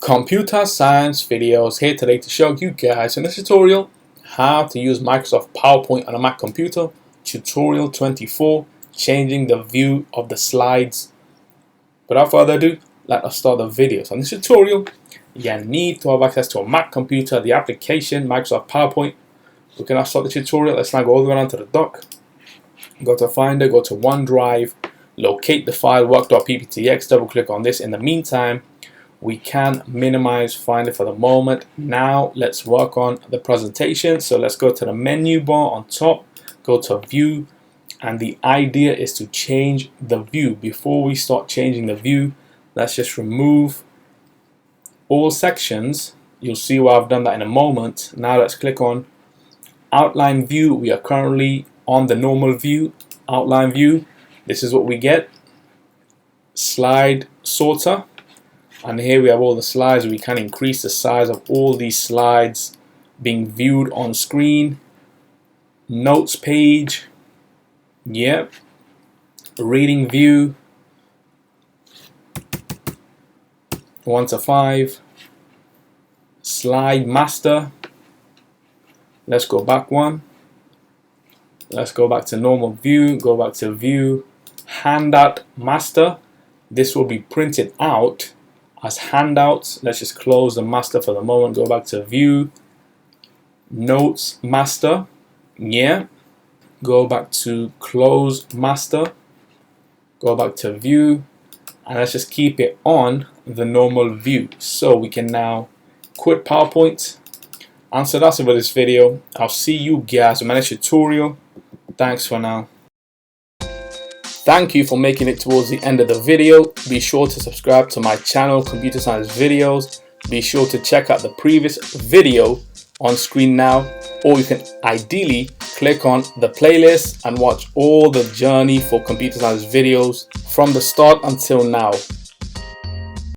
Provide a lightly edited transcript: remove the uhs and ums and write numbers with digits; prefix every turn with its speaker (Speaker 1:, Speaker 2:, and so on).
Speaker 1: Computer science videos here today to show you guys in this tutorial how to use Microsoft PowerPoint on a Mac computer. Tutorial 24, changing the view of the slides. Without further ado, let us start the video. So in this tutorial, you need to have access to a Mac computer, the application Microsoft PowerPoint. We can now start the tutorial. Let's now go all the way down to the dock. Go to Finder, go to OneDrive, locate the file work.pptx, double click on this. In the meantime, we can minimize Finder for the moment. Now let's work on the presentation. So let's go to the menu bar on top, go to view, and the idea is to change the view. Before we start changing the view, let's just remove all sections. You'll see why I've done that in a moment. Now let's click on outline view. We are currently on the normal view, outline view. This is what we get. Slide sorter. And here we have all the slides. We can increase the size of all these slides being viewed on screen. Notes page. Yep. Reading view. 1 to 5. Slide master. Let's go back one. Let's go back to normal view. Go back to view. Handout master. This will be printed out as handouts. Let's just close the master for the moment. Go back to view, notes master. Yeah. Go back to close master. Go back to view, and let's just keep it on the normal view. So we can now quit PowerPoint. And so that's it for this video. I'll see you guys in my next tutorial. Thanks for now. Thank you for making it towards the end of the video. Be sure to subscribe to my channel, Computer Science Videos. Be sure to check out the previous video on screen now, or you can ideally click on the playlist and watch all the journey for Computer Science videos from the start until now.